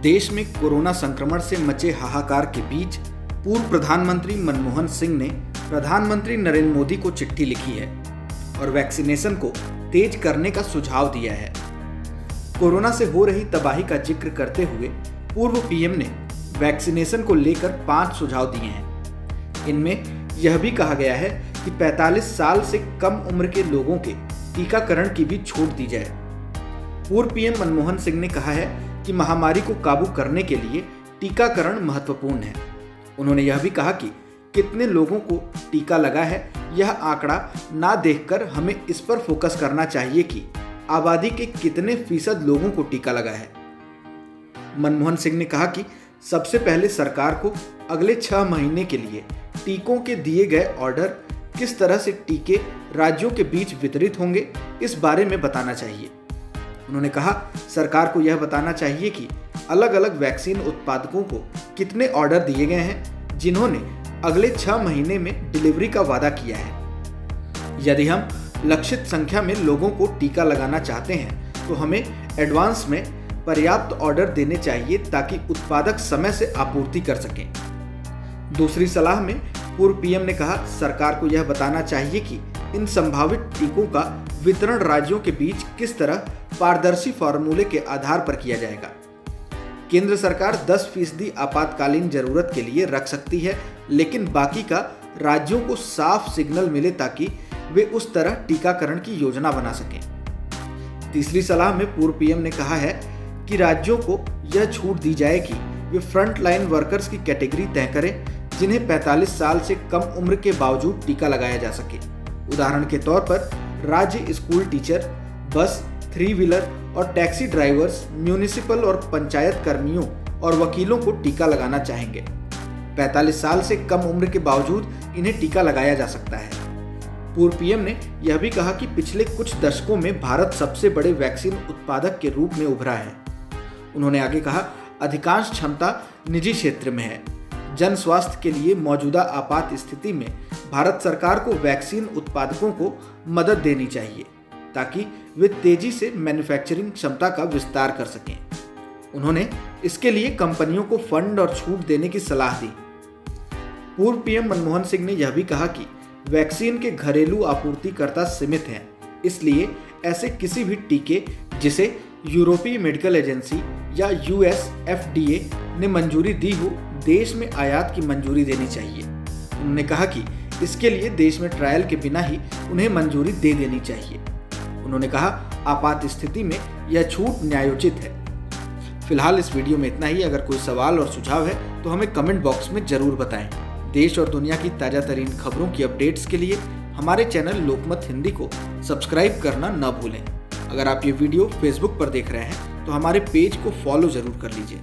देश में कोरोना संक्रमण से मचे हाहाकार के बीच पूर्व प्रधानमंत्री मनमोहन सिंह ने प्रधानमंत्री नरेंद्र मोदी को चिट्ठी लिखी है और वैक्सीनेशन को तेज करने का सुझाव दिया है। कोरोना से हो रही तबाही का जिक्र करते हुए पूर्व पीएम ने वैक्सीनेशन को लेकर 5 सुझाव दिए हैं। इनमें यह भी कहा गया है कि 45 साल से कम उम्र के लोगों के टीकाकरण की भी छूट दी जाए। पूर्व पीएम मनमोहन सिंह ने कहा है कि महामारी को काबू करने के लिए टीकाकरण महत्वपूर्ण है। उन्होंने यह भी कहा कि कितने लोगों को टीका लगा है, यह आंकड़ा ना देखकर हमें इस पर फोकस करना चाहिए कि आबादी के कितने फीसद लोगों को टीका लगा है। मनमोहन सिंह ने कहा कि सबसे पहले सरकार को अगले 6 महीने के लिए टीकों के दिए गए ऑर्डर किस तरह से टीके राज्यों के बीच वितरित होंगे, इस बारे में बताना चाहिए। उन्होंने कहा सरकार को यह बताना चाहिए कि अलग अलग वैक्सीन उत्पादकों को कितने ऑर्डर दिए गए हैं जिन्होंने अगले 6 महीने में डिलीवरी का वादा किया है। यदि हम लक्षित संख्या में लोगों को टीका लगाना चाहते हैं तो हमें एडवांस में पर्याप्त ऑर्डर देने चाहिए ताकि उत्पादक समय से आपूर्ति कर सकें। दूसरी सलाह में पूर्व पीएम ने कहा सरकार को यह बताना चाहिए कि इन संभावित टीकों का वितरण राज्यों के बीच किस तरह पारदर्शी फॉर्मूले के आधार पर किया जाएगा। केंद्र सरकार 10% आपातकालीन जरूरत के लिए रख सकती है, लेकिन बाकी का राज्यों को साफ सिग्नल मिले ताकि वे उस तरह टीकाकरण की योजना बना सकें। तीसरी सलाह में पूर्व पीएम ने कहा है कि राज्यों को यह छूट दी जाए कि वे फ्रंट लाइन वर्कर्स की कैटेगरी तय करें जिन्हें 45 साल से कम उम्र के बावजूद टीका लगाया जा सके। उदाहरण के तौर पर राज्य स्कूल टीचर, बस, 3 व्हीलर और टैक्सी ड्राइवर्स, म्यूनिसिपल और पंचायत कर्मियों और वकीलों को टीका लगाना चाहेंगे। 45 साल से कम उम्र के बावजूद इन्हें टीका लगाया जा सकता है। पूर्व पीएम ने यह भी कहा कि पिछले कुछ दशकों में भारत सबसे बड़े वैक्सीन उत्पादक के रूप में उभरा है। उन्होंने आगे कहा अधिकांश क्षमता निजी क्षेत्र में है। जन स्वास्थ्य के लिए मौजूदा आपात स्थिति में भारत सरकार को वैक्सीन उत्पादकों को मदद देनी चाहिए ताकि वे तेजी से मैन्युफैक्चरिंग क्षमता का विस्तार कर सकें। उन्होंने इसके लिए कंपनियों को फंड और छूट देने की सलाह दी। पूर्व पीएम मनमोहन सिंह ने यह भी कहा कि वैक्सीन के घरेलू आपूर्तिकर्ता सीमित हैं, इसलिए ऐसे किसी भी टीके जिसे यूरोपीय मेडिकल एजेंसी या यूएस FDA ने मंजूरी दी हो, देश में आयात की मंजूरी देनी चाहिए। उन्होंने कहा कि इसके लिए देश में ट्रायल के बिना ही उन्हें मंजूरी दे देनी चाहिए। उन्होंने कहा आपात स्थिति में यह छूट न्यायोचित है। फिलहाल इस वीडियो में इतना ही। अगर कोई सवाल और सुझाव है तो हमें कमेंट बॉक्स में जरूर बताएं। देश और दुनिया की ताज़ा तरीन खबरों की अपडेट्स के लिए हमारे चैनल लोकमत हिंदी को सब्सक्राइब करना न भूलें। अगर आप ये वीडियो फेसबुक पर देख रहे हैं तो हमारे पेज को फॉलो जरूर कर लीजिए।